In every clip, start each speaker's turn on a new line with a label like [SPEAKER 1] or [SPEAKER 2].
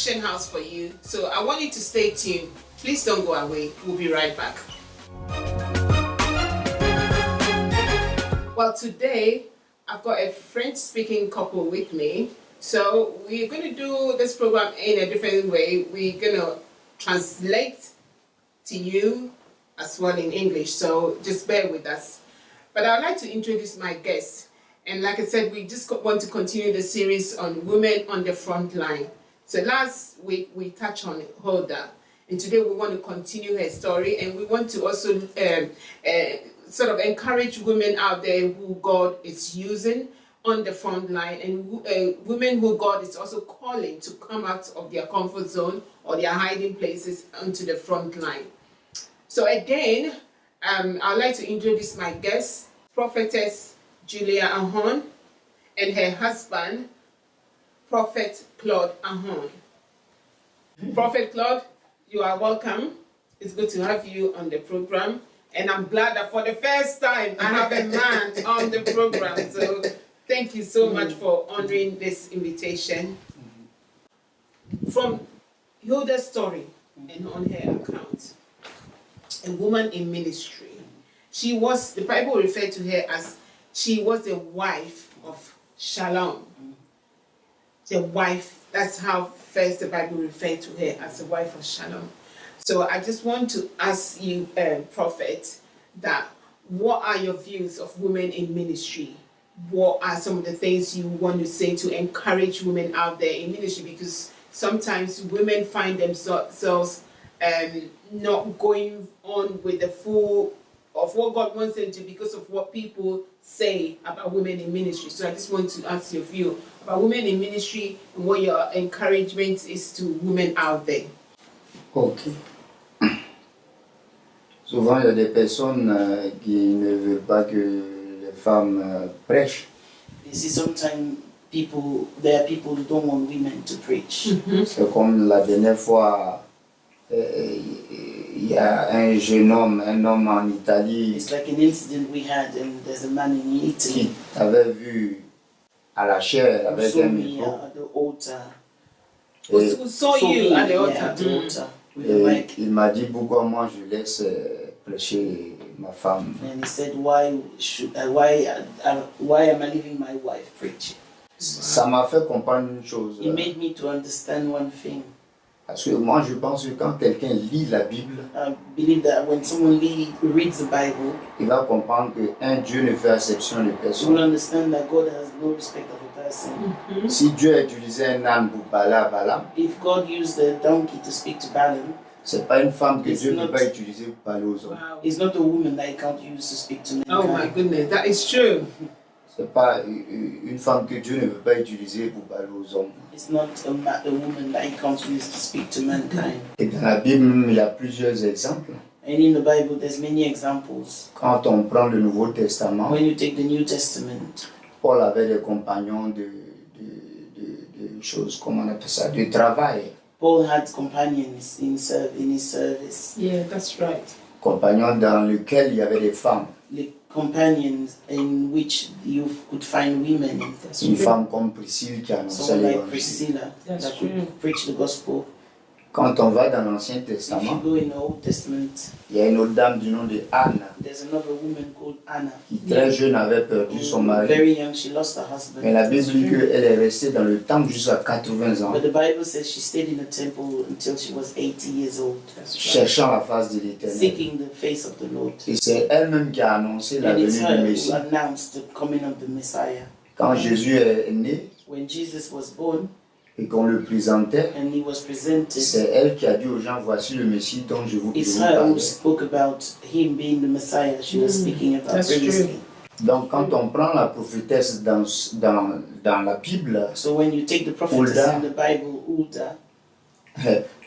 [SPEAKER 1] Action House for you. So I want you to stay tuned. Please don't go away. We'll be right back. Well, today I've got a French-speaking couple with me. So we're going to do this program in a different way. We're going to translate to you as well in English. So just bear with us. But I'd like to introduce my guest. And like I said, we just want to continue the series on women on the front line. So last week we touched on Huldah. And today we want to continue her story. And we want to also sort of encourage women out there who God is using on the front line, and women who God is also calling to come out of their comfort zone or their hiding places onto the front line. So again, I'd like to introduce my guest, Prophetess Julia Ahon, and her husband, Prophet Claude Ahon. Prophet Claude, you are welcome. It's good to have you on the program. And I'm glad that for the first time I have a man on the program. So thank you so much for honoring this invitation. From Huldah's story and on her account, a woman in ministry. She was, the Bible referred to her as, she was the wife of Shalom. The wife, that's how first the Bible referred to her, as the wife of Shalom. So I just want to ask you, Prophet, that what are your views of women in ministry? What are some of the things you want to say to encourage women out there in ministry? Because sometimes women find themselves not going on with the full of what God wants them to because of what people say about women in ministry. So I just want to ask your view about women in ministry and what your encouragement is to women out there.
[SPEAKER 2] Ok. Souvent, il y a des personnes qui ne veulent pas que les femmes prêchent.
[SPEAKER 3] You see, sometimes there are people who don't want women to preach.
[SPEAKER 2] C'est comme la dernière fois, il y a un jeune homme, un homme en Italie
[SPEAKER 3] It's like an incident we had, and there's a man in
[SPEAKER 2] qui
[SPEAKER 3] Italy
[SPEAKER 2] avait vu à la chair
[SPEAKER 3] who
[SPEAKER 2] avec
[SPEAKER 3] saw
[SPEAKER 2] un
[SPEAKER 3] me
[SPEAKER 2] micro.
[SPEAKER 3] at the altar.
[SPEAKER 1] Who saw you
[SPEAKER 3] me,
[SPEAKER 1] at the
[SPEAKER 3] yeah,
[SPEAKER 1] altar?
[SPEAKER 3] at the altar with a
[SPEAKER 2] Et
[SPEAKER 3] mic.
[SPEAKER 2] il m'a dit pourquoi moi je laisse prêcher ma femme.
[SPEAKER 3] And he said, why am I leaving my wife preaching?
[SPEAKER 2] Ça m'a fait comprendre une chose.
[SPEAKER 3] It made me to understand one thing.
[SPEAKER 2] Parce que moi je pense que quand quelqu'un lit la Bible,
[SPEAKER 3] I believe that when someone reads the Bible,
[SPEAKER 2] il va comprendre qu'un Dieu ne fait exception de
[SPEAKER 3] you will
[SPEAKER 2] personne.
[SPEAKER 3] understand that God has no respect of a person.
[SPEAKER 2] Si Dieu a utilisé un âne pour parler à Balaam,
[SPEAKER 3] If God used a donkey to speak to Balaam,
[SPEAKER 2] c'est pas une femme que
[SPEAKER 3] It's
[SPEAKER 2] Dieu ne
[SPEAKER 3] not-
[SPEAKER 2] peut pas utiliser pour parler aux hommes.
[SPEAKER 1] Wow.
[SPEAKER 3] it's not a woman that he can't use to speak to
[SPEAKER 1] Oh my
[SPEAKER 3] mankind.
[SPEAKER 1] goodness, that is true.
[SPEAKER 2] C'est pas une femme que Dieu ne veut pas utiliser pour parler aux hommes.
[SPEAKER 3] It's not a woman that he can't use to speak to mankind.
[SPEAKER 2] Et dans la Bible, il y a plusieurs exemples.
[SPEAKER 3] And in the Bible, there's many examples.
[SPEAKER 2] Quand on prend le Nouveau Testament,
[SPEAKER 3] When you take the New Testament,
[SPEAKER 2] Paul avait des compagnons de choses, comment on appelle ça, de travail.
[SPEAKER 3] Paul had companions in his service.
[SPEAKER 1] Yeah, that's right.
[SPEAKER 2] Compagnons dans lesquels il y avait des femmes.
[SPEAKER 3] The companions in which you could find women.
[SPEAKER 1] That's
[SPEAKER 2] Une
[SPEAKER 1] true.
[SPEAKER 2] femme comme Priscille qui annonçait
[SPEAKER 3] Someone like
[SPEAKER 2] l'évangile.
[SPEAKER 3] Priscilla
[SPEAKER 1] That's
[SPEAKER 3] that could
[SPEAKER 1] true.
[SPEAKER 3] preach the gospel.
[SPEAKER 2] Quand on va dans l'Ancien
[SPEAKER 3] If you
[SPEAKER 2] Testament,
[SPEAKER 3] go in the Old Testament,
[SPEAKER 2] il y a une autre dame du nom de Anne
[SPEAKER 3] there's another woman called Anna.
[SPEAKER 2] qui très jeune avait perdu son mari.
[SPEAKER 3] Very young, she lost her
[SPEAKER 2] Mais la
[SPEAKER 3] husband.
[SPEAKER 2] Bible dit qu'elle est restée dans le temple jusqu'à 80 ans,
[SPEAKER 3] But the Bible says she stayed in the temple until she was 80 years old,
[SPEAKER 1] That's right.
[SPEAKER 2] cherchant la face de l'Éternel.
[SPEAKER 3] seeking the face of the Lord.
[SPEAKER 2] Et c'est elle-même qui a annoncé la
[SPEAKER 3] And it's
[SPEAKER 2] venue du
[SPEAKER 3] her
[SPEAKER 2] Messie.
[SPEAKER 3] who announced the coming of the Messiah.
[SPEAKER 2] Quand Jésus est né
[SPEAKER 3] When Jesus was born
[SPEAKER 2] et qu'on le présentait,
[SPEAKER 3] and he was presented,
[SPEAKER 2] c'est elle qui a dit aux gens, voici le Messie dont je vous
[SPEAKER 3] it's her who
[SPEAKER 2] parle.
[SPEAKER 3] spoke about him being the Messiah she was speaking about
[SPEAKER 1] that's
[SPEAKER 3] previously.
[SPEAKER 2] Donc quand on prend la prophétesse dans la Bible,
[SPEAKER 3] So when you take the prophetess
[SPEAKER 2] Huldah.
[SPEAKER 3] in the Bible, Huldah,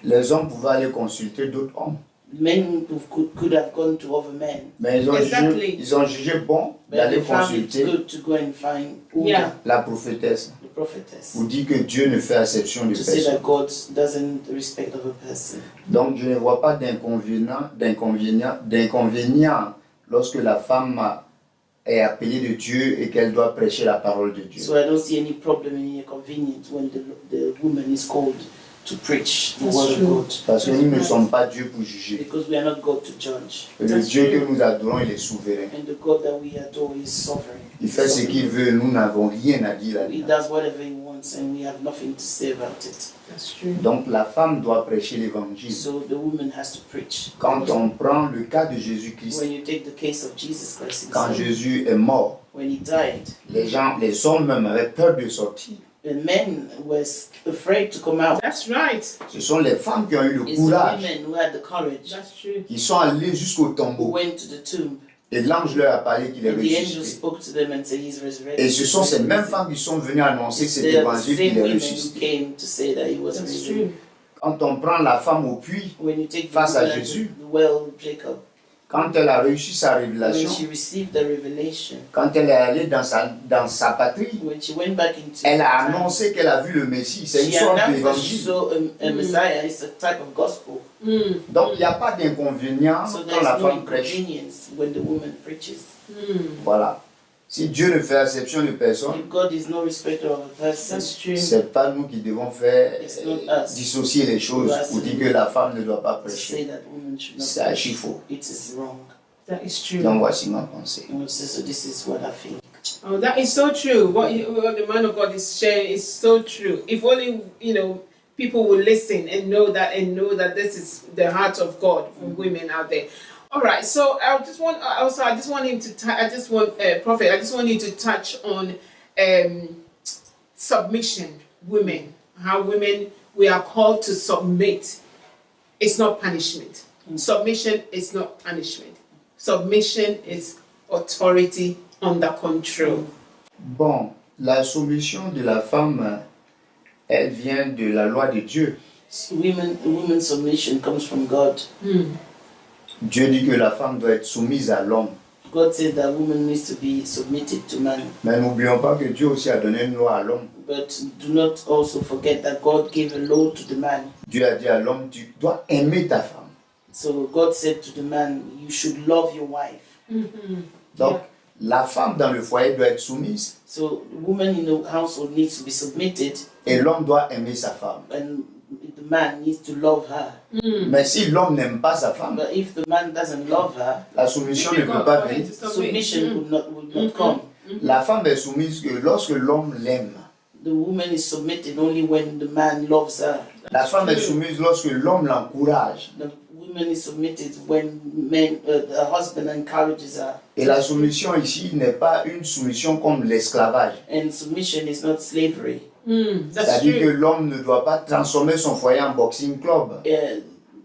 [SPEAKER 2] les hommes pouvaient aller consulter d'autres hommes.
[SPEAKER 3] men who could have gone to other men,
[SPEAKER 2] Mais
[SPEAKER 1] Exactly.
[SPEAKER 2] ils ont jugé bon
[SPEAKER 3] but
[SPEAKER 2] d'aller
[SPEAKER 3] they found it
[SPEAKER 2] consulter
[SPEAKER 3] good to go and find Huldah,
[SPEAKER 1] Yeah.
[SPEAKER 2] la prophétesse
[SPEAKER 3] the prophetess,
[SPEAKER 2] pour dire que Dieu ne fait exception de
[SPEAKER 3] to say
[SPEAKER 2] personne.
[SPEAKER 3] that God doesn't respect of a person.
[SPEAKER 2] Donc je ne vois pas d'inconvénient lorsque la femme est appelée de Dieu et qu'elle doit prêcher la parole de Dieu.
[SPEAKER 3] So I don't see any problem, any inconvenience when the woman is called to preach the
[SPEAKER 1] That's
[SPEAKER 3] word
[SPEAKER 1] true.
[SPEAKER 3] of God.
[SPEAKER 2] Parce que nous ne sommes pas Dieu pour juger.
[SPEAKER 3] Because we are not God to judge.
[SPEAKER 2] Le
[SPEAKER 1] That's
[SPEAKER 2] Dieu
[SPEAKER 1] true.
[SPEAKER 2] que nous adorons, il est souverain.
[SPEAKER 3] And the God that we adore is sovereign.
[SPEAKER 2] Il fait ce qu'il veut, nous n'avons rien à dire
[SPEAKER 3] He
[SPEAKER 2] là-dedans.
[SPEAKER 3] does whatever he wants and we have nothing to say about it.
[SPEAKER 1] That's true.
[SPEAKER 2] Donc la femme doit prêcher l'évangile.
[SPEAKER 3] So the woman has to preach.
[SPEAKER 2] Quand on prend le cas de Jésus-Christ,
[SPEAKER 3] When you take the case of Jesus Christ
[SPEAKER 2] quand
[SPEAKER 3] himself,
[SPEAKER 2] Jésus est mort,
[SPEAKER 3] when he died,
[SPEAKER 2] les hommes même avaient peur de sortir.
[SPEAKER 3] the men were afraid to come out.
[SPEAKER 1] That's right.
[SPEAKER 2] Ce sont les femmes qui ont eu le
[SPEAKER 3] It's the
[SPEAKER 2] courage,
[SPEAKER 3] women who had the courage
[SPEAKER 1] That's true.
[SPEAKER 2] qui sont allées jusqu'au
[SPEAKER 3] who
[SPEAKER 2] tombeau.
[SPEAKER 3] went to the tomb
[SPEAKER 2] Et l'ange leur a parlé qu'il est
[SPEAKER 3] and the angel
[SPEAKER 2] ressuscité.
[SPEAKER 3] spoke to them and said he's resurrected.
[SPEAKER 2] Et ce sont ces mêmes femmes qui sont venues annoncer cet
[SPEAKER 3] They are the
[SPEAKER 2] évangile
[SPEAKER 3] same
[SPEAKER 2] qu'il est
[SPEAKER 3] women who
[SPEAKER 2] ressuscité.
[SPEAKER 3] came to say that he was
[SPEAKER 1] That's
[SPEAKER 3] risen.
[SPEAKER 1] true.
[SPEAKER 2] Quand on prend la femme au puits,
[SPEAKER 3] When you take the
[SPEAKER 2] Face à
[SPEAKER 3] woman at
[SPEAKER 2] Jésus.
[SPEAKER 3] the well of Jacob,
[SPEAKER 2] quand elle a reçu sa
[SPEAKER 3] when
[SPEAKER 2] révélation,
[SPEAKER 3] she received the revelation,
[SPEAKER 2] quand elle est allée dans sa patrie,
[SPEAKER 3] when she went back into
[SPEAKER 2] elle a
[SPEAKER 3] her town,
[SPEAKER 2] annoncé qu'elle a vu le Messie. C'est une
[SPEAKER 3] she
[SPEAKER 2] sorte
[SPEAKER 3] announced that she
[SPEAKER 2] d'évangile.
[SPEAKER 3] saw a Messiah. It's a type of gospel.
[SPEAKER 1] Mm.
[SPEAKER 2] Donc il n'y a pas d'inconvénient
[SPEAKER 3] So
[SPEAKER 2] quand la
[SPEAKER 3] there's no
[SPEAKER 2] femme prêche.
[SPEAKER 3] inconvenience when the woman preaches.
[SPEAKER 1] Mm.
[SPEAKER 2] Voilà. Si Dieu ne fait exception de personne,
[SPEAKER 3] If God is no respecter of a person,
[SPEAKER 1] That's true.
[SPEAKER 2] c'est pas nous qui devons faire
[SPEAKER 3] It's not us.
[SPEAKER 2] dissocier les choses ou dire que la femme ne doit pas
[SPEAKER 3] to say
[SPEAKER 2] prêcher.
[SPEAKER 3] that women should not
[SPEAKER 2] C'est archi faux.
[SPEAKER 3] it is wrong.
[SPEAKER 1] That is true.
[SPEAKER 2] Donc voici ma pensée.
[SPEAKER 3] And we say, so this is what I think.
[SPEAKER 1] Oh, that is so true. What the man of God is sharing is so true. If only people will listen and know that this is the heart of God for women out there. All right. So I just want him to. I just want Prophet. I just want you to touch on submission, women. How women we are called to submit. It's not punishment. Submission is not punishment. Submission is authority under control.
[SPEAKER 2] Bon, la soumission de la femme, elle vient de la loi de Dieu.
[SPEAKER 3] So women's submission comes from God.
[SPEAKER 2] Dieu dit que la femme doit être soumise à l'homme.
[SPEAKER 3] God said that woman needs to be submitted to man.
[SPEAKER 2] Mais n'oublions pas que Dieu aussi a donné une loi à l'homme.
[SPEAKER 3] But do not also forget that God gave a law to the man.
[SPEAKER 2] Dieu a dit à l'homme, tu dois aimer ta femme.
[SPEAKER 3] So God said to the man, you should love your wife.
[SPEAKER 2] Donc, la femme dans le foyer doit être soumise
[SPEAKER 3] So the woman in the household needs to be submitted
[SPEAKER 2] et l'homme doit aimer sa femme.
[SPEAKER 3] and the man needs to love her.
[SPEAKER 2] Mais si l'homme n'aime pas sa femme,
[SPEAKER 3] But if the man doesn't love her,
[SPEAKER 2] la soumission ne peut pas venir.
[SPEAKER 3] submission would not come.
[SPEAKER 2] La femme est soumise que lorsque l'homme l'aime.
[SPEAKER 3] The woman is submitted only when the man loves her.
[SPEAKER 2] La femme est soumise lorsque l'homme l'encourage.
[SPEAKER 3] The woman is submitted when the husband encourages her.
[SPEAKER 2] Et la soumission ici n'est pas une soumission comme l'esclavage.
[SPEAKER 3] And submission is not slavery.
[SPEAKER 1] That's
[SPEAKER 2] C'est-à-dire que
[SPEAKER 1] true.
[SPEAKER 2] l'homme ne doit pas transformer son foyer en boxing club.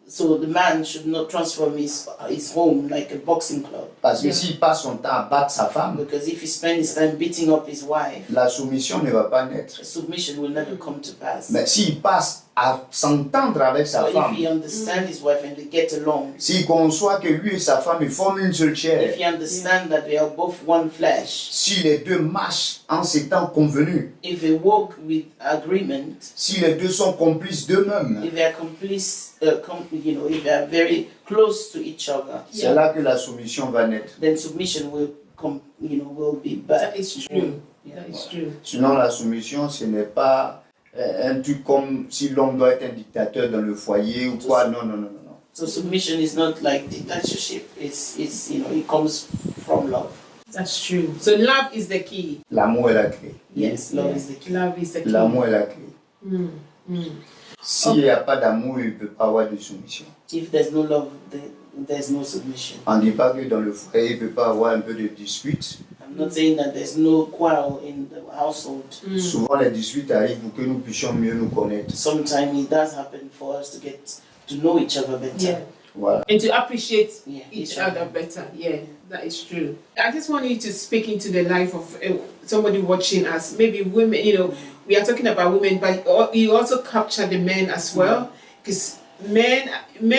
[SPEAKER 3] So the man should not transform his home like a boxing club.
[SPEAKER 2] Parce que s'il passe son temps à battre sa femme,
[SPEAKER 3] Because if he spends his time beating up his wife,
[SPEAKER 2] la soumission ne va pas naître.
[SPEAKER 3] submission will never come to pass.
[SPEAKER 2] Mais s'il passe à s'entendre avec sa
[SPEAKER 3] But if
[SPEAKER 2] femme,
[SPEAKER 3] he understands his wife and they get along,
[SPEAKER 2] s'il conçoit que lui et sa femme ils forment une seule chair,
[SPEAKER 3] if he understands that they are both one flesh,
[SPEAKER 2] si les deux marchent en ces temps convenus,
[SPEAKER 3] if they walk with agreement,
[SPEAKER 2] si les deux sont complices d'eux-mêmes,
[SPEAKER 3] if they are complice, if they are very close to each other,
[SPEAKER 2] c'est là que la soumission va naître.
[SPEAKER 3] then submission will come, will be back.
[SPEAKER 1] That is true.
[SPEAKER 3] Yeah.
[SPEAKER 1] That is true.
[SPEAKER 2] Sinon, la soumission, ce n'est pas un truc comme si l'homme doit être un dictateur dans le foyer ou quoi. Non, non, non, non. non.
[SPEAKER 3] So submission is not like dictatorship. It's it comes from love.
[SPEAKER 1] That's true. So love is the key.
[SPEAKER 2] L'amour est la clé.
[SPEAKER 3] Yes, love is the key.
[SPEAKER 1] Love is the key.
[SPEAKER 2] L'amour est la clé. S'il n'y a pas d'amour, il ne peut pas avoir de soumission.
[SPEAKER 3] If there's no love, there's no submission.
[SPEAKER 2] On ne dit pas que dans le foyer, il ne peut pas avoir un peu de dispute.
[SPEAKER 3] I'm not saying that there's no quarrel in the household.
[SPEAKER 2] Souvent, les disputes arrivent pour que nous puissions mieux nous connaître.
[SPEAKER 3] Sometimes it does happen for us to get to know each other better.
[SPEAKER 1] Yeah.
[SPEAKER 2] Voilà.
[SPEAKER 1] And to appreciate
[SPEAKER 3] Yeah,
[SPEAKER 1] each other better. Yeah, that is true. I just want you to speak into the life of somebody watching us. Maybe women, we are talking about women, but you also capture the men as well. Because men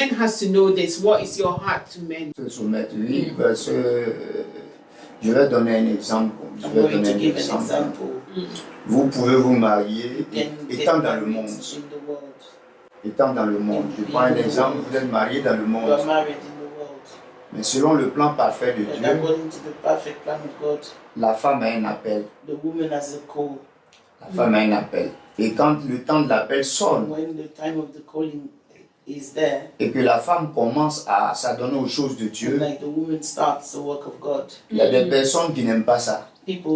[SPEAKER 1] has to know this. What is your heart to men?
[SPEAKER 2] Se soumettre, oui, parce que je vais donner un exemple. Je
[SPEAKER 3] I'm
[SPEAKER 2] vais
[SPEAKER 3] going
[SPEAKER 2] donner
[SPEAKER 3] to
[SPEAKER 2] un
[SPEAKER 3] give an
[SPEAKER 2] exemple.
[SPEAKER 3] example.
[SPEAKER 2] Vous pouvez vous marier
[SPEAKER 3] You can get
[SPEAKER 2] étant dans le
[SPEAKER 3] married
[SPEAKER 2] monde.
[SPEAKER 3] in the world.
[SPEAKER 2] Étant dans le monde. Je prends un exemple, vous êtes marié dans le
[SPEAKER 3] You
[SPEAKER 2] monde.
[SPEAKER 3] are married in the world.
[SPEAKER 2] Mais selon le plan parfait de
[SPEAKER 3] And
[SPEAKER 2] Dieu,
[SPEAKER 3] according to the perfect plan of God,
[SPEAKER 2] la femme a un appel.
[SPEAKER 3] the woman has a call.
[SPEAKER 2] La femme a un appel. Et quand le temps de l'appel sonne
[SPEAKER 3] When the time of the calling is there,
[SPEAKER 2] et que la femme commence à s'adonner aux choses de
[SPEAKER 3] and
[SPEAKER 2] Dieu,
[SPEAKER 3] like the woman starts the work of God,
[SPEAKER 2] il y a des personnes qui n'aiment pas ça.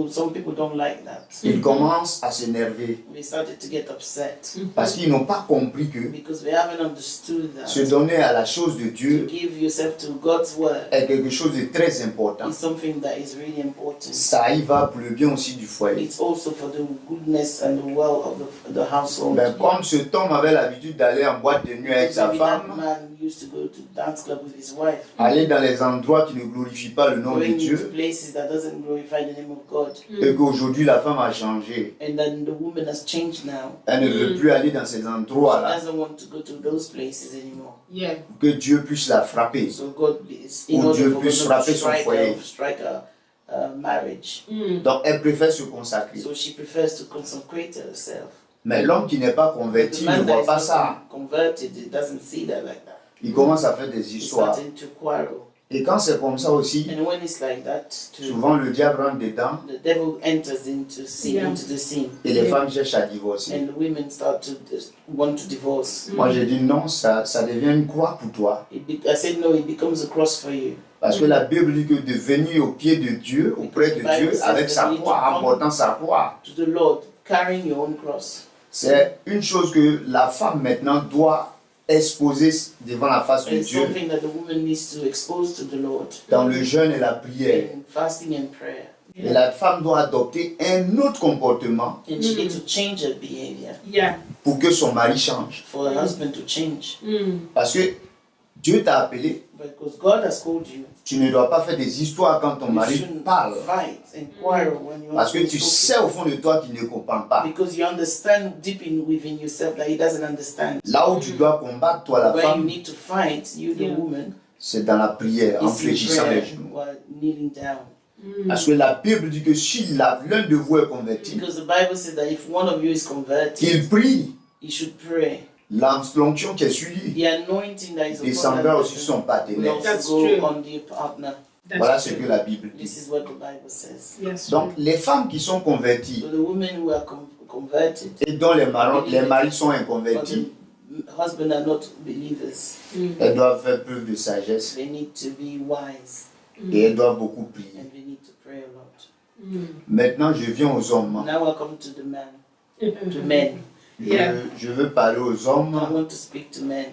[SPEAKER 3] some people don't like that.
[SPEAKER 2] Ils commencent à s'énerver
[SPEAKER 3] We started to get upset
[SPEAKER 2] parce qu'ils n'ont pas compris que
[SPEAKER 3] because we haven't understood that.
[SPEAKER 2] se donner à la chose de
[SPEAKER 3] To
[SPEAKER 2] Dieu
[SPEAKER 3] give yourself to God's word
[SPEAKER 2] est quelque chose de très important.
[SPEAKER 3] is something that is really important.
[SPEAKER 2] Ça y va pour le bien aussi du foyer.
[SPEAKER 3] It's also for the goodness and the well of the household.
[SPEAKER 2] Mais comme cet homme avait l'habitude d'aller en boîte de nuit avec sa
[SPEAKER 3] Maybe that
[SPEAKER 2] femme,
[SPEAKER 3] man used to go to dance club with his wife,
[SPEAKER 2] aller dans les endroits qui ne glorifient pas le nom de
[SPEAKER 3] going into
[SPEAKER 2] Dieu,
[SPEAKER 3] places that doesn't glorify the name of God.
[SPEAKER 2] et qu'aujourd'hui la femme a changé.
[SPEAKER 3] And then the woman has changed now.
[SPEAKER 2] Elle ne veut plus aller dans ces
[SPEAKER 3] She
[SPEAKER 2] endroits-là
[SPEAKER 3] doesn't want to go to those places anymore.
[SPEAKER 1] Yeah.
[SPEAKER 2] pour que Dieu puisse la frapper.
[SPEAKER 3] So God is in
[SPEAKER 2] Ou
[SPEAKER 3] order
[SPEAKER 2] Dieu
[SPEAKER 3] for
[SPEAKER 2] puisse
[SPEAKER 3] God
[SPEAKER 2] frapper
[SPEAKER 3] to
[SPEAKER 2] son foyer.
[SPEAKER 3] strike a marriage.
[SPEAKER 2] Donc elle préfère se consacrer.
[SPEAKER 3] So she prefers to consecrate herself.
[SPEAKER 2] Mais l'homme qui n'est pas
[SPEAKER 3] But
[SPEAKER 2] converti
[SPEAKER 3] the
[SPEAKER 2] ne
[SPEAKER 3] man that
[SPEAKER 2] voit
[SPEAKER 3] is
[SPEAKER 2] pas
[SPEAKER 3] not
[SPEAKER 2] ça.
[SPEAKER 3] converted, it doesn't see that like that.
[SPEAKER 2] Il commence à faire des
[SPEAKER 3] He's
[SPEAKER 2] histoires.
[SPEAKER 3] starting to quarrel.
[SPEAKER 2] Et quand c'est comme ça aussi,
[SPEAKER 3] And when it's like that, too,
[SPEAKER 2] souvent le diable rentre dedans
[SPEAKER 3] the devil enters into the scene,
[SPEAKER 2] et les femmes cherchent à divorcer.
[SPEAKER 3] and the women start to want to divorce.
[SPEAKER 2] Moi j'ai dit non, ça devient une croix pour toi.
[SPEAKER 3] I said no, it becomes a cross for you.
[SPEAKER 2] Parce que la Bible dit que de venir au pied de Dieu, auprès de Dieu, avec sa croix, en portant sa croix,
[SPEAKER 3] To the Lord, carrying your own cross.
[SPEAKER 2] c'est une chose que la femme maintenant doit exposer devant la face de
[SPEAKER 3] It's
[SPEAKER 2] Dieu
[SPEAKER 3] something that the woman needs to expose to the Lord
[SPEAKER 2] dans le jeûne et la prière.
[SPEAKER 3] in fasting and prayer.
[SPEAKER 2] Et la femme doit adopter un autre comportement
[SPEAKER 3] And she needs to change her behavior
[SPEAKER 1] Yeah.
[SPEAKER 2] pour que son mari change.
[SPEAKER 3] for her husband to change.
[SPEAKER 2] Parce que Dieu t'a appelé,
[SPEAKER 3] Because God has called you,
[SPEAKER 2] tu ne dois pas faire des histoires quand ton
[SPEAKER 3] you
[SPEAKER 2] mari
[SPEAKER 3] shouldn't
[SPEAKER 2] parle.
[SPEAKER 3] fight and quarrel when you're
[SPEAKER 2] Parce que tu sais au fond de toi qu'il ne comprend pas.
[SPEAKER 3] because you understand deep within yourself that he doesn't understand.
[SPEAKER 2] Là où tu dois combattre, toi la
[SPEAKER 3] Where you
[SPEAKER 2] femme,
[SPEAKER 3] need to fight, you the
[SPEAKER 1] Yeah.
[SPEAKER 3] woman,
[SPEAKER 2] c'est dans la prière, en
[SPEAKER 3] is in
[SPEAKER 2] fléchissant
[SPEAKER 3] prayer
[SPEAKER 2] les genoux.
[SPEAKER 3] while kneeling down.
[SPEAKER 2] Parce que la Bible dit que si l'un de vous est converti,
[SPEAKER 3] Because the Bible says that if one of you is converted,
[SPEAKER 2] qu'il prie,
[SPEAKER 3] he should pray.
[SPEAKER 2] l'onction qui est sur lui
[SPEAKER 3] The anointing that is upon
[SPEAKER 2] descendra
[SPEAKER 3] that
[SPEAKER 2] aussi
[SPEAKER 3] person
[SPEAKER 2] son
[SPEAKER 3] will
[SPEAKER 2] partenaire.
[SPEAKER 3] also
[SPEAKER 1] That's
[SPEAKER 3] go
[SPEAKER 1] true.
[SPEAKER 3] on the partner.
[SPEAKER 1] That's
[SPEAKER 2] Voilà ce
[SPEAKER 1] true.
[SPEAKER 2] que la Bible dit.
[SPEAKER 3] This is what the Bible says.
[SPEAKER 1] Yes.
[SPEAKER 2] Donc les femmes qui sont converties
[SPEAKER 3] So the women who are converted,
[SPEAKER 2] et dont les maris sont
[SPEAKER 3] but
[SPEAKER 2] inconvertis,
[SPEAKER 3] the husband are not believers,
[SPEAKER 2] elles doivent faire preuve de sagesse
[SPEAKER 3] they need to be wise
[SPEAKER 2] et elles doivent beaucoup prier.
[SPEAKER 3] and they need to pray a lot.
[SPEAKER 2] Maintenant, je viens aux hommes.
[SPEAKER 3] Now I come to the man, to men.
[SPEAKER 1] Yeah.
[SPEAKER 2] Je veux parler aux
[SPEAKER 3] I
[SPEAKER 2] hommes
[SPEAKER 3] want to speak to men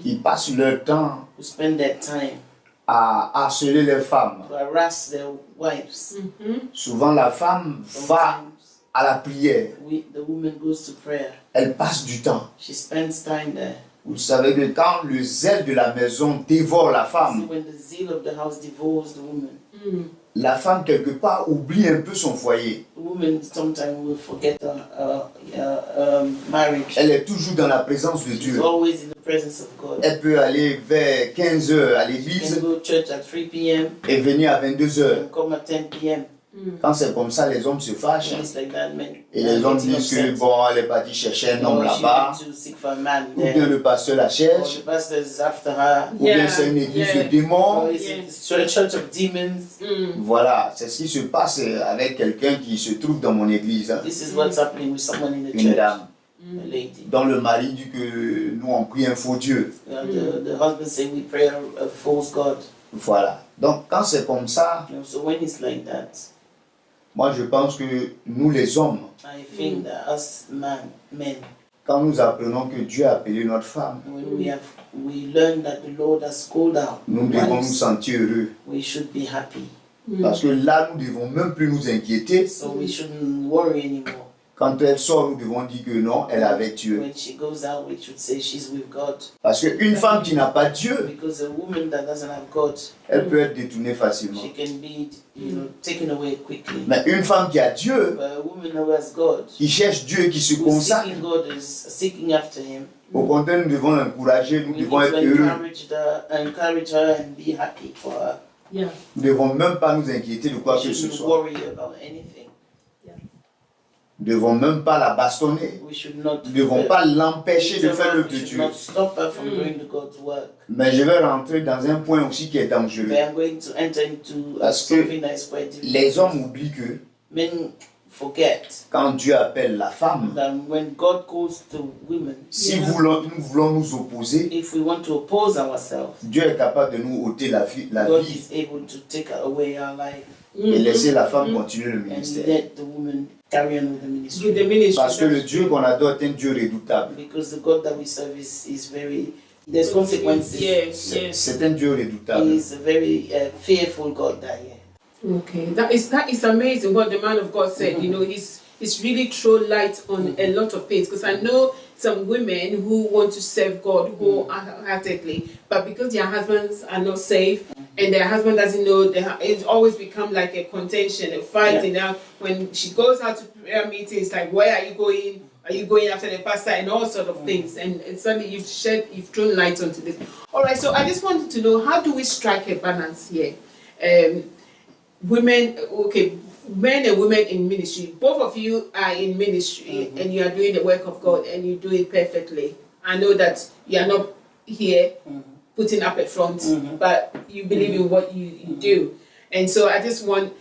[SPEAKER 2] qui passent leur temps
[SPEAKER 3] who spend their time
[SPEAKER 2] à harceler les femmes.
[SPEAKER 3] to harass their wives.
[SPEAKER 2] Souvent, la femme va
[SPEAKER 3] Sometimes
[SPEAKER 2] à la prière.
[SPEAKER 3] the woman goes to prayer.
[SPEAKER 2] Elle passe du temps.
[SPEAKER 3] She spends time there.
[SPEAKER 2] Vous savez que quand le zèle de la maison dévore la
[SPEAKER 3] See,
[SPEAKER 2] femme,
[SPEAKER 3] when the zeal of the house devours the woman,
[SPEAKER 2] la femme, quelque part, oublie un peu son foyer.
[SPEAKER 3] the woman sometimes will forget marriage.
[SPEAKER 2] Elle est toujours dans la présence de
[SPEAKER 3] She's
[SPEAKER 2] Dieu.
[SPEAKER 3] always in the presence of God.
[SPEAKER 2] Elle peut aller vers 15 heures à
[SPEAKER 3] She can
[SPEAKER 2] l'église
[SPEAKER 3] go to church at 3 p.m.
[SPEAKER 2] et venir à 22 heures.
[SPEAKER 3] and come at 10 p.m.
[SPEAKER 2] Quand c'est comme ça, les hommes se fâchent.
[SPEAKER 3] When it's like that, men
[SPEAKER 2] Et les hommes
[SPEAKER 3] getting
[SPEAKER 2] disent que
[SPEAKER 3] upset.
[SPEAKER 2] bon, elle est partie chercher un homme
[SPEAKER 3] Or she
[SPEAKER 2] là-bas,
[SPEAKER 3] went to seek for a man
[SPEAKER 2] ou bien
[SPEAKER 3] there.
[SPEAKER 2] le pasteur la
[SPEAKER 3] Or
[SPEAKER 2] cherche,
[SPEAKER 3] the pastor is after her.
[SPEAKER 2] ou bien
[SPEAKER 1] Yeah,
[SPEAKER 2] c'est une église
[SPEAKER 1] yeah.
[SPEAKER 2] de démons.
[SPEAKER 3] Or it's a church of demons.
[SPEAKER 2] Voilà, c'est ce qui se passe avec quelqu'un qui se trouve dans mon église,
[SPEAKER 3] This is what's happening with someone in the
[SPEAKER 2] une
[SPEAKER 3] church.
[SPEAKER 2] dame,
[SPEAKER 3] A lady.
[SPEAKER 2] dont le mari dit que nous on prie un faux Dieu.
[SPEAKER 3] The husband say we pray a false God.
[SPEAKER 2] Voilà. Donc quand c'est comme ça,
[SPEAKER 3] So when it's like that,
[SPEAKER 2] moi je pense que nous les hommes,
[SPEAKER 3] I think that us men,
[SPEAKER 2] quand nous apprenons que Dieu a appelé notre femme,
[SPEAKER 3] when we learn that the Lord has called out
[SPEAKER 2] nous devons nous
[SPEAKER 3] wives,
[SPEAKER 2] sentir heureux.
[SPEAKER 3] we should be happy.
[SPEAKER 2] Parce que là, nous ne devons même plus nous inquiéter.
[SPEAKER 3] So we shouldn't worry anymore.
[SPEAKER 2] Quand elle sort, nous devons dire que non, elle est avec Dieu.
[SPEAKER 3] When she goes out, we should say she's with God.
[SPEAKER 2] Parce qu'une femme qui n'a pas Dieu,
[SPEAKER 3] Because a woman that doesn't have God,
[SPEAKER 2] elle peut être détournée facilement.
[SPEAKER 3] she can be, taken away quickly.
[SPEAKER 2] Mais une femme qui a Dieu,
[SPEAKER 3] But a woman who has God,
[SPEAKER 2] qui cherche Dieu, qui se
[SPEAKER 3] who's
[SPEAKER 2] consacre,
[SPEAKER 3] seeking God, is seeking after Him.
[SPEAKER 2] au contraire, nous devons l'encourager, nous
[SPEAKER 3] We need
[SPEAKER 2] devons
[SPEAKER 3] to
[SPEAKER 2] être heureux.
[SPEAKER 3] encourage her and be happy for her.
[SPEAKER 1] Yeah.
[SPEAKER 2] Nous ne devons même pas nous inquiéter de quoi
[SPEAKER 3] We
[SPEAKER 2] que ce
[SPEAKER 3] shouldn't
[SPEAKER 2] soit.
[SPEAKER 3] worry about anything.
[SPEAKER 2] Nous ne devons même pas la bastonner.
[SPEAKER 3] We should not.
[SPEAKER 2] Nous ne devons pas l'empêcher de faire l'œuvre
[SPEAKER 3] We
[SPEAKER 2] de
[SPEAKER 3] should
[SPEAKER 2] Dieu.
[SPEAKER 3] not stop her from doing the God's work.
[SPEAKER 2] Mais je vais rentrer dans un point aussi qui est dangereux.
[SPEAKER 3] But I'm going to enter into
[SPEAKER 2] Parce que
[SPEAKER 3] something that is quite difficult.
[SPEAKER 2] Les hommes oublient que
[SPEAKER 3] Men forget
[SPEAKER 2] quand Dieu appelle la femme,
[SPEAKER 3] that when God calls the women,
[SPEAKER 2] si
[SPEAKER 1] Yeah.
[SPEAKER 2] nous voulons nous opposer,
[SPEAKER 3] if we want to oppose ourselves,
[SPEAKER 2] Dieu est capable de nous ôter la
[SPEAKER 3] God
[SPEAKER 2] vie
[SPEAKER 3] is able to take away our life
[SPEAKER 2] et laisser la femme continuer le
[SPEAKER 3] and
[SPEAKER 2] ministère.
[SPEAKER 3] let the woman carry on with the ministry.
[SPEAKER 1] With the ministry.
[SPEAKER 2] Parce que le Dieu qu'on adore est un Dieu redoutable.
[SPEAKER 3] Because the God that we serve is very, there's consequences.
[SPEAKER 1] Yes, yes.
[SPEAKER 2] C'est un Dieu redoutable.
[SPEAKER 3] He is a very fearful God that
[SPEAKER 1] Okay, that is amazing what the man of God said. You know, he's really thrown light on a lot of things, because I know some women who want to serve God wholeheartedly, but because their husbands are not safe and their husband doesn't know, it's always become like a contention, a fight.
[SPEAKER 3] Yeah.
[SPEAKER 1] And now when she goes out to prayer meetings, like, where are you going? Are you going after the pastor, and all sort of things? And suddenly you've thrown light onto this. All right, so I just wanted to know, how do we strike a balance here? Men and women in ministry. Both of you are in ministry and you are doing the work of God and you do it perfectly. I know that you are not here putting up a front, but you believe in what you do. And so I just want,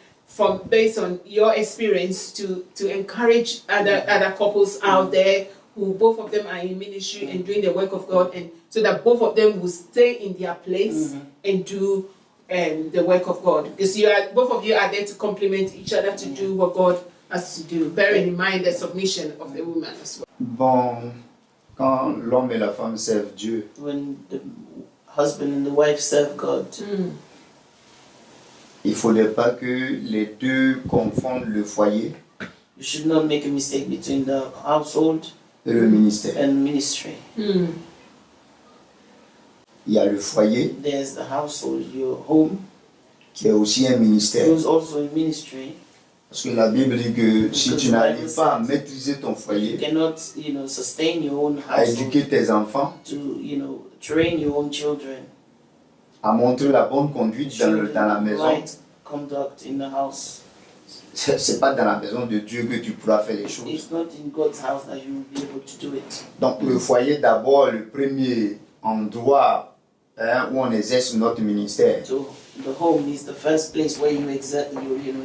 [SPEAKER 1] based on your experience, to encourage other couples out there who both of them are in ministry and doing the work of God, and so that both of them will stay in their place and do the work of God, because both of you are there to complement each other to do what God has to do, bearing in mind the submission of the woman as well.
[SPEAKER 2] Bon, quand l'homme et la femme servent Dieu,
[SPEAKER 3] when the husband and the wife serve God,
[SPEAKER 2] il ne faudrait pas que les deux confondent le foyer
[SPEAKER 3] you should not make a mistake between the household
[SPEAKER 2] et le ministère.
[SPEAKER 3] and ministry.
[SPEAKER 2] Il y a le foyer
[SPEAKER 3] There's the household, your home,
[SPEAKER 2] qui est aussi un ministère.
[SPEAKER 3] who's also in ministry.
[SPEAKER 2] Parce que la Bible dit que si tu n'arrives pas à maîtriser ton
[SPEAKER 3] You
[SPEAKER 2] foyer,
[SPEAKER 3] cannot, sustain your own
[SPEAKER 2] à
[SPEAKER 3] household,
[SPEAKER 2] éduquer tes enfants,
[SPEAKER 3] to, train your own children,
[SPEAKER 2] à montrer la bonne conduite dans la maison,
[SPEAKER 3] right conduct in the house.
[SPEAKER 2] c'est pas dans la maison de Dieu que tu pourras faire les choses.
[SPEAKER 3] It's not in God's house that you will be able to do it.
[SPEAKER 2] Donc le foyer d'abord, le premier endroit où on exerce notre ministère.
[SPEAKER 3] So the home is the first place where you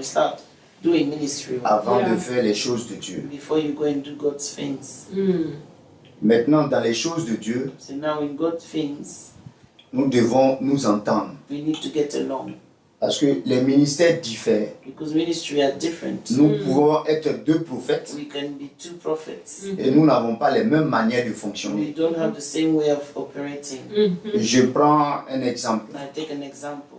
[SPEAKER 3] start doing ministry
[SPEAKER 2] Avant
[SPEAKER 1] Yeah.
[SPEAKER 2] de faire les choses de Dieu.
[SPEAKER 3] before you go and do God's things.
[SPEAKER 2] Maintenant, dans les choses de Dieu,
[SPEAKER 3] So now in God's things,
[SPEAKER 2] nous devons nous entendre.
[SPEAKER 3] we need to get along
[SPEAKER 2] Parce que les ministères diffèrent.
[SPEAKER 3] because ministry are different.
[SPEAKER 2] Nous pouvons être deux prophètes
[SPEAKER 3] We can be two prophets.
[SPEAKER 2] et nous n'avons pas les mêmes manières de
[SPEAKER 3] We
[SPEAKER 2] fonctionner.
[SPEAKER 3] don't have the same way of operating.
[SPEAKER 2] Je prends un exemple.
[SPEAKER 3] I take an example.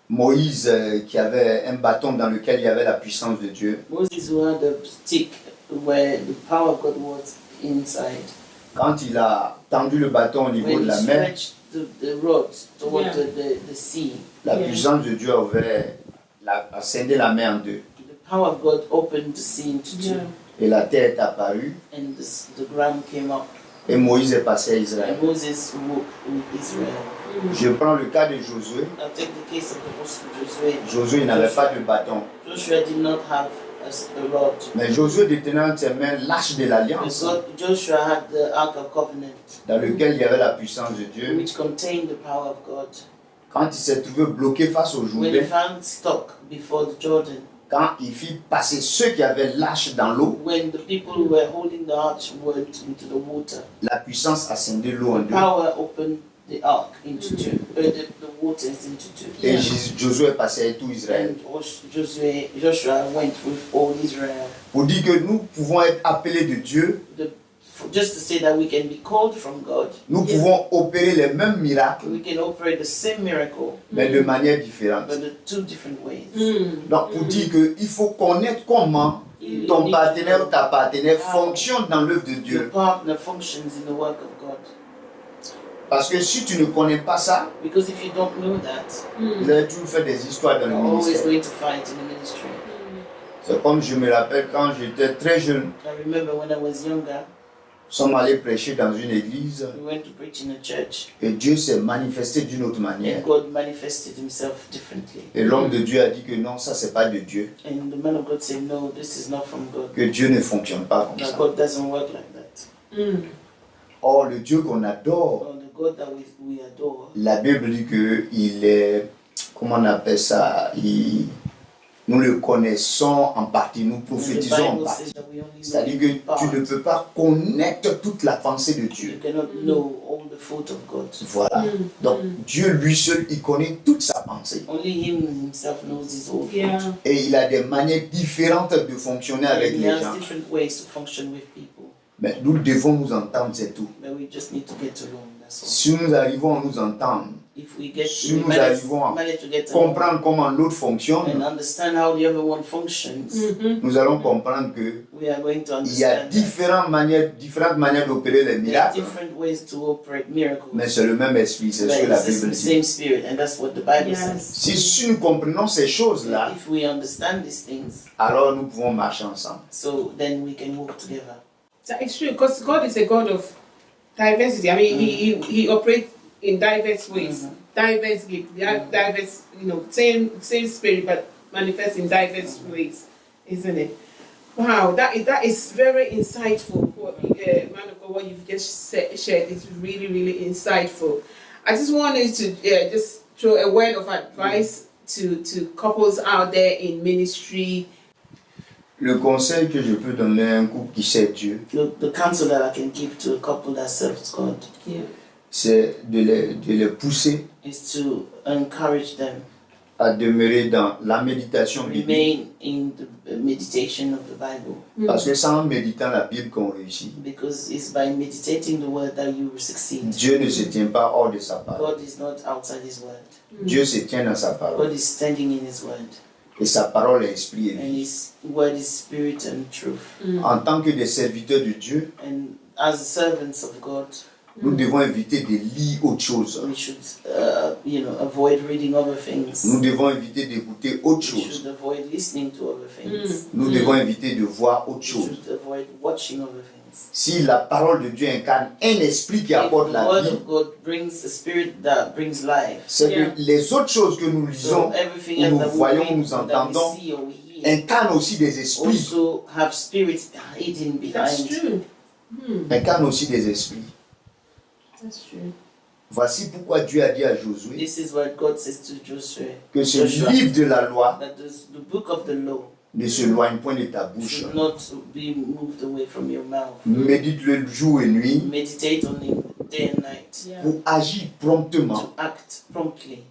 [SPEAKER 2] Moïse qui avait un bâton dans lequel il y avait la puissance de Dieu.
[SPEAKER 3] Moses, who had a stick where the power of God was inside,
[SPEAKER 2] Quand il a tendu le bâton au niveau
[SPEAKER 3] when
[SPEAKER 2] de
[SPEAKER 3] he
[SPEAKER 2] la mer,
[SPEAKER 3] stretched the rod toward
[SPEAKER 1] Yeah.
[SPEAKER 3] the sea,
[SPEAKER 2] la
[SPEAKER 1] Yeah.
[SPEAKER 2] puissance de Dieu a scindé la mer en deux.
[SPEAKER 3] the power of God opened the sea into two,
[SPEAKER 1] Yeah.
[SPEAKER 2] Et la terre est apparue
[SPEAKER 3] and the ground came up.
[SPEAKER 2] et Moïse est passé à Israël.
[SPEAKER 3] And Moses walked with Israel.
[SPEAKER 2] Je prends le cas de Josué.
[SPEAKER 3] Now take the case of the Apostle Joshua.
[SPEAKER 2] Josué n'avait pas de bâton.
[SPEAKER 3] Joshua did not have a rod.
[SPEAKER 2] Mais Josué détenait entre ses mains l'arche de l'alliance
[SPEAKER 3] Joshua had the Ark of Covenant,
[SPEAKER 2] dans lequel il y avait la puissance de Dieu.
[SPEAKER 3] which contained the power of God.
[SPEAKER 2] Quand il s'est trouvé bloqué face au
[SPEAKER 3] When he
[SPEAKER 2] Jourdain,
[SPEAKER 3] found stuck before the Jordan,
[SPEAKER 2] quand il fit passer ceux qui avaient l'arche dans l'eau,
[SPEAKER 3] when the people who were holding the arch went into the water,
[SPEAKER 2] la puissance a scindé l'eau en deux.
[SPEAKER 3] power opened the ark into two, the waters into two.
[SPEAKER 2] Et Josué est passé avec tout Israël.
[SPEAKER 3] And Joshua went with all Israel.
[SPEAKER 2] Pour dire que nous pouvons être appelés de Dieu,
[SPEAKER 3] Just to say that we can be called from God,
[SPEAKER 2] nous pouvons opérer les mêmes miracles,
[SPEAKER 3] we can operate the same miracle,
[SPEAKER 2] mais de manière différente.
[SPEAKER 3] but in two different ways.
[SPEAKER 2] Donc pour dire qu'il faut connaître comment
[SPEAKER 3] You
[SPEAKER 2] ton
[SPEAKER 3] need
[SPEAKER 2] partenaire
[SPEAKER 3] to
[SPEAKER 2] ou ta partenaire
[SPEAKER 3] how
[SPEAKER 2] fonctionne dans l'œuvre de
[SPEAKER 3] your
[SPEAKER 2] Dieu.
[SPEAKER 3] partner functions in the work of God.
[SPEAKER 2] Parce que si tu ne connais pas ça,
[SPEAKER 3] Because if you don't know that,
[SPEAKER 2] vous allez toujours faire des histoires dans le
[SPEAKER 3] you're always
[SPEAKER 2] ministère.
[SPEAKER 3] going to fight in the ministry.
[SPEAKER 2] C'est comme je me rappelle quand j'étais très jeune,
[SPEAKER 3] I remember when I was younger,
[SPEAKER 2] nous sommes allés prêcher dans une église
[SPEAKER 3] we went to preach in a church,
[SPEAKER 2] et Dieu s'est manifesté d'une autre manière.
[SPEAKER 3] and God manifested Himself differently.
[SPEAKER 2] Et l'homme de Dieu a dit que non, ça c'est pas de Dieu,
[SPEAKER 3] And the man of God said, no, this is not from God.
[SPEAKER 2] que Dieu ne fonctionne pas comme
[SPEAKER 3] That
[SPEAKER 2] ça.
[SPEAKER 3] God doesn't work like that.
[SPEAKER 2] Or le Dieu qu'on adore,
[SPEAKER 3] Or the God that we adore,
[SPEAKER 2] la Bible dit qu'il est, comment on appelle ça, Nous le connaissons en partie, nous
[SPEAKER 3] And the
[SPEAKER 2] prophétisons en
[SPEAKER 3] Bible
[SPEAKER 2] partie.
[SPEAKER 3] says that we only know
[SPEAKER 2] C'est-à-dire
[SPEAKER 3] in
[SPEAKER 2] que
[SPEAKER 3] part.
[SPEAKER 2] tu ne peux pas connaître toute la pensée de
[SPEAKER 3] You
[SPEAKER 2] Dieu.
[SPEAKER 3] cannot know all the thought of God.
[SPEAKER 2] Voilà. Donc Dieu lui seul, il connaît toute sa pensée.
[SPEAKER 3] Only Him Himself knows His own
[SPEAKER 1] Yeah.
[SPEAKER 3] thought.
[SPEAKER 2] Et il a des manières différentes de fonctionner avec
[SPEAKER 3] And He
[SPEAKER 2] les
[SPEAKER 3] has
[SPEAKER 2] gens.
[SPEAKER 3] different ways to function with people.
[SPEAKER 2] Mais nous devons nous entendre, c'est tout.
[SPEAKER 3] But we just need to get along. That's all.
[SPEAKER 2] Si nous arrivons à nous entendre,
[SPEAKER 3] If we get,
[SPEAKER 2] Si
[SPEAKER 3] if we
[SPEAKER 2] nous
[SPEAKER 3] manage,
[SPEAKER 2] arrivons à
[SPEAKER 3] manage to get along
[SPEAKER 2] comprendre comment l'autre
[SPEAKER 3] and
[SPEAKER 2] fonctionne,
[SPEAKER 3] understand how the other one functions,
[SPEAKER 2] nous allons comprendre que
[SPEAKER 3] we are going to
[SPEAKER 2] il y a
[SPEAKER 3] understand that
[SPEAKER 2] différentes manières d'opérer les
[SPEAKER 3] there are
[SPEAKER 2] miracles,
[SPEAKER 3] different ways to operate miracles.
[SPEAKER 2] mais c'est le même esprit, c'est
[SPEAKER 3] But
[SPEAKER 2] ce que la
[SPEAKER 3] it's
[SPEAKER 2] Bible
[SPEAKER 3] the
[SPEAKER 2] dit.
[SPEAKER 3] same spirit, and that's what the Bible
[SPEAKER 1] Yes.
[SPEAKER 3] says.
[SPEAKER 2] Si nous comprenons ces choses-là,
[SPEAKER 3] If we understand these things,
[SPEAKER 2] alors nous pouvons marcher ensemble.
[SPEAKER 3] so then we can work together.
[SPEAKER 1] So it's true because God is a God of diversity. I mean, he operates in diverse ways, diverse gifts, diverse, same spirit, but manifests in diverse ways, isn't it? Wow, that is very insightful. What man of God, what you've just shared is really, really insightful. I just wanted to just throw a word of advice to couples out there in ministry.
[SPEAKER 2] Le conseil que je peux donner à un couple qui sait Dieu,
[SPEAKER 3] The counsel that I can give to a couple that serves God
[SPEAKER 1] Yeah.
[SPEAKER 2] c'est de les pousser
[SPEAKER 3] is to encourage them
[SPEAKER 2] à demeurer dans la méditation biblique.
[SPEAKER 3] remain in the meditation of the Bible,
[SPEAKER 2] Parce que c'est en méditant la Bible qu'on réussit.
[SPEAKER 3] because it's by meditating the word that you will succeed.
[SPEAKER 2] Dieu ne se tient pas hors de sa parole.
[SPEAKER 3] God is not outside His word.
[SPEAKER 2] Dieu se tient dans sa parole.
[SPEAKER 3] God is standing in His word,
[SPEAKER 2] Et sa parole est esprit et
[SPEAKER 3] and
[SPEAKER 2] vie.
[SPEAKER 3] His word is spirit and truth.
[SPEAKER 2] En tant que des serviteurs de Dieu,
[SPEAKER 3] And as servants of God,
[SPEAKER 2] nous devons éviter de lire autre chose.
[SPEAKER 3] we should, avoid reading other things.
[SPEAKER 2] Nous devons éviter d'écouter autre
[SPEAKER 3] We
[SPEAKER 2] chose.
[SPEAKER 3] should avoid listening to other things.
[SPEAKER 2] Nous devons éviter de voir autre
[SPEAKER 3] We
[SPEAKER 2] chose.
[SPEAKER 3] should avoid watching other things.
[SPEAKER 2] Si la parole de Dieu incarne un esprit qui
[SPEAKER 3] If
[SPEAKER 2] apporte
[SPEAKER 3] the
[SPEAKER 2] la
[SPEAKER 3] word
[SPEAKER 2] vie,
[SPEAKER 3] of God brings a spirit that brings life,
[SPEAKER 2] c'est
[SPEAKER 1] Yeah.
[SPEAKER 2] que les autres choses que nous
[SPEAKER 3] so
[SPEAKER 2] lisons,
[SPEAKER 3] everything
[SPEAKER 2] où
[SPEAKER 3] else
[SPEAKER 2] nous
[SPEAKER 3] that we
[SPEAKER 2] voyons,
[SPEAKER 3] read,
[SPEAKER 2] nous
[SPEAKER 3] that we
[SPEAKER 2] entendons,
[SPEAKER 3] see or we hear,
[SPEAKER 2] incarnent aussi des esprits.
[SPEAKER 3] also have spirits hidden
[SPEAKER 1] That's
[SPEAKER 3] behind.
[SPEAKER 1] true.
[SPEAKER 2] Incarnent aussi des esprits.
[SPEAKER 1] That's true.
[SPEAKER 2] Voici pourquoi Dieu a dit à Josué
[SPEAKER 3] This is what God says to Joshua,
[SPEAKER 2] que ce
[SPEAKER 3] Joshua,
[SPEAKER 2] livre de la loi
[SPEAKER 3] that the book of the law
[SPEAKER 2] ne s'éloigne point de ta bouche.
[SPEAKER 3] should not be moved away from your mouth.
[SPEAKER 2] Médite-le jour et nuit
[SPEAKER 3] Meditate on it day and night,
[SPEAKER 1] Yeah.
[SPEAKER 2] pour agir promptement,
[SPEAKER 3] to act promptly,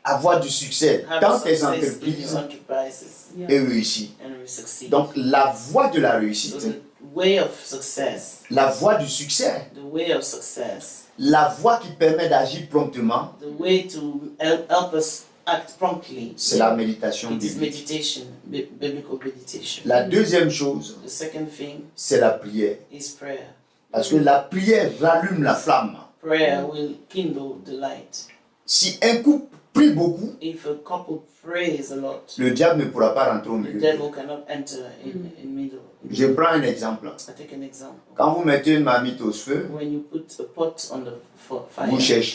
[SPEAKER 2] avoir du succès
[SPEAKER 3] have
[SPEAKER 2] dans tes
[SPEAKER 3] success in
[SPEAKER 2] entreprises
[SPEAKER 3] your enterprises,
[SPEAKER 1] Yeah.
[SPEAKER 2] et réussir.
[SPEAKER 3] and succeed.
[SPEAKER 2] Donc la voie de la
[SPEAKER 3] So
[SPEAKER 2] réussite,
[SPEAKER 3] the way of success,
[SPEAKER 2] la voie du succès,
[SPEAKER 3] the way of success,
[SPEAKER 2] la voie qui permet d'agir promptement,
[SPEAKER 3] the way to help us act promptly,
[SPEAKER 2] c'est la méditation
[SPEAKER 3] it is
[SPEAKER 2] biblique.
[SPEAKER 3] meditation, biblical meditation.
[SPEAKER 2] La deuxième chose,
[SPEAKER 3] The second thing
[SPEAKER 2] c'est la prière.
[SPEAKER 3] is prayer.
[SPEAKER 2] Parce que la prière rallume la flamme.
[SPEAKER 3] Prayer will kindle the light.
[SPEAKER 2] Si un couple prie beaucoup,
[SPEAKER 3] If a couple prays a lot,
[SPEAKER 2] le diable ne pourra pas rentrer au
[SPEAKER 3] the
[SPEAKER 2] milieu.
[SPEAKER 3] devil cannot enter in middle.
[SPEAKER 2] Je prends un exemple.
[SPEAKER 3] I take an example.
[SPEAKER 2] Quand vous mettez une marmite au feu,
[SPEAKER 3] When you put a pot on the fire,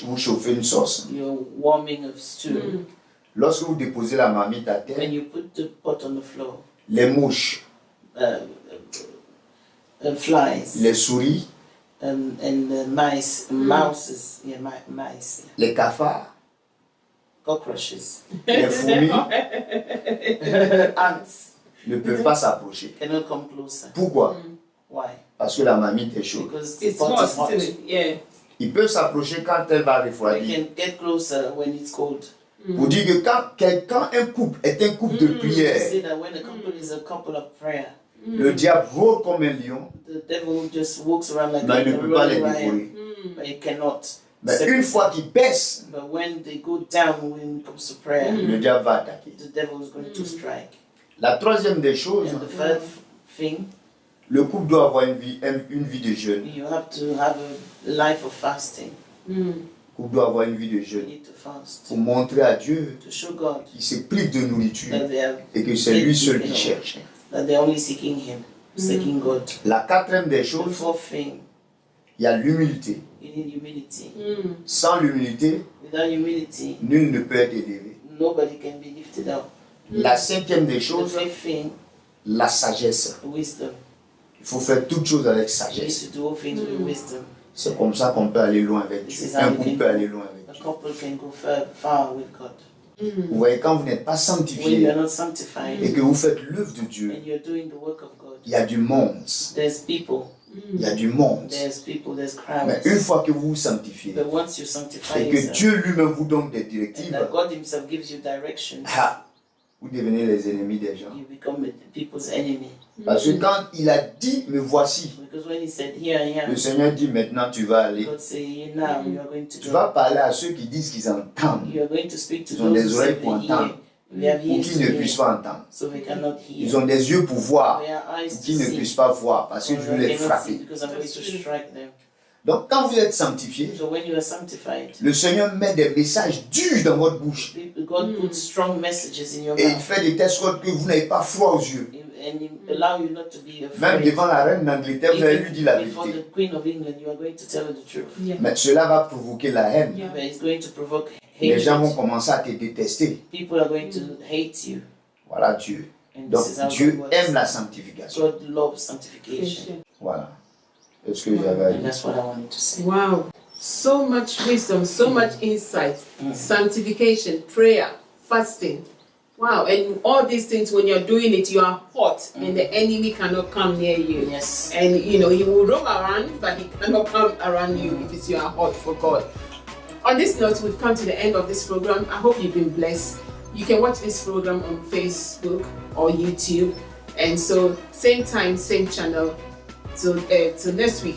[SPEAKER 2] vous chauffez une sauce.
[SPEAKER 3] you're warming a stew.
[SPEAKER 2] Lorsque vous déposez la marmite à terre,
[SPEAKER 3] When you put the pot on the floor,
[SPEAKER 2] les mouches,
[SPEAKER 3] flies
[SPEAKER 2] les souris,
[SPEAKER 3] and mice, mouses, mice,
[SPEAKER 2] les cafards,
[SPEAKER 3] cockroaches,
[SPEAKER 2] les fourmis
[SPEAKER 3] ants
[SPEAKER 2] ne peuvent pas s'approcher.
[SPEAKER 3] cannot come closer.
[SPEAKER 2] Pourquoi?
[SPEAKER 3] Why?
[SPEAKER 2] Parce que la marmite est chaude.
[SPEAKER 3] Because the
[SPEAKER 1] It's
[SPEAKER 3] pot
[SPEAKER 1] hot,
[SPEAKER 3] is hot.
[SPEAKER 1] isn't it? Yeah.
[SPEAKER 2] Ils peuvent s'approcher quand elle va
[SPEAKER 3] They
[SPEAKER 2] refroidir.
[SPEAKER 3] can get closer when it's cold.
[SPEAKER 2] Pour dire que quand un couple est un couple de
[SPEAKER 3] To
[SPEAKER 2] prière,
[SPEAKER 3] say that when a couple is a couple of prayer,
[SPEAKER 2] le diable rôde comme un lion,
[SPEAKER 3] the devil just walks around like
[SPEAKER 2] mais il ne
[SPEAKER 3] a
[SPEAKER 2] peut pas les
[SPEAKER 3] roaring lion,
[SPEAKER 2] dévorer.
[SPEAKER 3] but he cannot.
[SPEAKER 2] Mais une fois qu'il baisse,
[SPEAKER 3] But when they go down when it comes to prayer,
[SPEAKER 2] le diable va attaquer.
[SPEAKER 3] the devil is going to strike.
[SPEAKER 2] La troisième des choses,
[SPEAKER 3] And the third thing,
[SPEAKER 2] le couple doit avoir une vie de jeûne.
[SPEAKER 3] you have to have a life of fasting.
[SPEAKER 2] Le couple doit avoir une vie de
[SPEAKER 3] You
[SPEAKER 2] jeûne
[SPEAKER 3] need to fast
[SPEAKER 2] pour montrer à Dieu
[SPEAKER 3] to show God
[SPEAKER 2] qu'il se prive de nourriture
[SPEAKER 3] that they are
[SPEAKER 2] et que c'est lui seul qui cherche.
[SPEAKER 3] that they're only seeking Him, seeking God.
[SPEAKER 2] La quatrième des
[SPEAKER 3] The
[SPEAKER 2] choses,
[SPEAKER 3] fourth thing,
[SPEAKER 2] il y a l'humilité.
[SPEAKER 3] you need humility.
[SPEAKER 2] Sans l'humilité,
[SPEAKER 3] Without humility,
[SPEAKER 2] nul ne peut être élevé.
[SPEAKER 3] nobody can be lifted up.
[SPEAKER 2] La cinquième des
[SPEAKER 3] The
[SPEAKER 2] choses,
[SPEAKER 3] fifth thing,
[SPEAKER 2] la sagesse.
[SPEAKER 3] wisdom.
[SPEAKER 2] Il faut faire toutes choses avec
[SPEAKER 3] You need
[SPEAKER 2] sagesse.
[SPEAKER 3] to do all things with wisdom.
[SPEAKER 2] C'est comme ça qu'on peut aller loin avec Dieu. Un couple peut aller loin avec
[SPEAKER 3] A
[SPEAKER 2] Dieu.
[SPEAKER 3] couple can go far with God.
[SPEAKER 2] Vous voyez, quand vous n'êtes pas
[SPEAKER 3] when you
[SPEAKER 2] sanctifié
[SPEAKER 3] are not sanctified
[SPEAKER 2] et que vous faites l'œuvre de Dieu,
[SPEAKER 3] and you're doing the work of God,
[SPEAKER 2] il y a du monde.
[SPEAKER 3] there's people,
[SPEAKER 2] Il y a du monde.
[SPEAKER 3] there's
[SPEAKER 2] Mais
[SPEAKER 3] crowds.
[SPEAKER 2] une fois que vous vous sanctifiez
[SPEAKER 3] But once you sanctify
[SPEAKER 2] et que
[SPEAKER 3] yourself,
[SPEAKER 2] Dieu lui-même vous donne des
[SPEAKER 3] and
[SPEAKER 2] directives,
[SPEAKER 3] that God Himself gives you directions,
[SPEAKER 2] vous devenez les ennemis des gens.
[SPEAKER 3] you become people's enemy.
[SPEAKER 2] Parce que quand il a dit, me voici,
[SPEAKER 3] Because when He said, "Here I
[SPEAKER 2] le
[SPEAKER 3] am,"
[SPEAKER 2] Seigneur dit, maintenant tu vas aller.
[SPEAKER 3] God say, "Now you are going to
[SPEAKER 2] Tu
[SPEAKER 3] go.
[SPEAKER 2] vas parler à ceux qui disent qu'ils entendent,
[SPEAKER 3] You are going to speak to
[SPEAKER 2] Ils ont
[SPEAKER 3] those
[SPEAKER 2] des
[SPEAKER 3] who
[SPEAKER 2] oreilles
[SPEAKER 3] say
[SPEAKER 2] pour
[SPEAKER 3] they hear.
[SPEAKER 2] entendre.
[SPEAKER 3] We have
[SPEAKER 2] ou
[SPEAKER 3] ears
[SPEAKER 2] qui
[SPEAKER 3] to
[SPEAKER 2] ne
[SPEAKER 3] hear,
[SPEAKER 2] puissent pas entendre.
[SPEAKER 3] so we cannot hear.
[SPEAKER 2] Ils ont des yeux pour voir,
[SPEAKER 3] We have eyes
[SPEAKER 2] ou
[SPEAKER 3] to
[SPEAKER 2] qui ne
[SPEAKER 3] see.
[SPEAKER 2] puissent pas voir, parce que
[SPEAKER 3] So
[SPEAKER 2] je
[SPEAKER 3] they
[SPEAKER 2] veux les
[SPEAKER 3] cannot see
[SPEAKER 2] frapper.
[SPEAKER 3] because I'm going to strike them.
[SPEAKER 2] Donc quand vous êtes sanctifié,
[SPEAKER 3] So when you are sanctified,
[SPEAKER 2] le Seigneur met des messages durs dans votre bouche.
[SPEAKER 3] God puts strong messages in your
[SPEAKER 2] Et il
[SPEAKER 3] mouth
[SPEAKER 2] fait de telle sorte que vous n'avez pas froid aux yeux.
[SPEAKER 3] and He allow you not to be
[SPEAKER 2] Même
[SPEAKER 3] afraid.
[SPEAKER 2] devant la reine d'Angleterre, vous allez lui dire la
[SPEAKER 3] Before
[SPEAKER 2] vérité.
[SPEAKER 3] the Queen of England, you are going to tell her the truth.
[SPEAKER 1] Yeah.
[SPEAKER 2] Mais cela va provoquer la haine.
[SPEAKER 1] Yeah.
[SPEAKER 3] But it's going to provoke
[SPEAKER 2] Les gens vont
[SPEAKER 3] hatred.
[SPEAKER 2] commencer à te détester.
[SPEAKER 3] People are going to hate you.
[SPEAKER 2] Voilà Dieu.
[SPEAKER 3] And
[SPEAKER 2] Donc
[SPEAKER 3] this is how
[SPEAKER 2] Dieu
[SPEAKER 3] God works.
[SPEAKER 2] aime la sanctification.
[SPEAKER 3] God loves sanctification.
[SPEAKER 2] Voilà. C'est ce que j'avais à
[SPEAKER 3] And
[SPEAKER 2] dire.
[SPEAKER 3] that's what I wanted to say.
[SPEAKER 1] Wow. So much wisdom, so much insight, sanctification, prayer, fasting. Wow. And all these things, when you're doing it, you are hot and the enemy cannot come near you.
[SPEAKER 3] Yes.
[SPEAKER 1] And you know, he will roam around, but he cannot come around you if it's you are hot for God. On this note, we've come to the end of this program. I hope you've been blessed. You can watch this program on Facebook or YouTube. And so, same time, same channel. Till next week.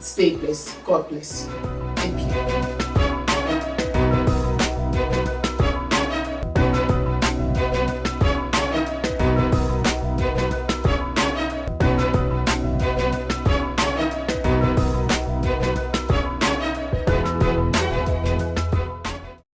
[SPEAKER 1] Stay blessed. God bless you.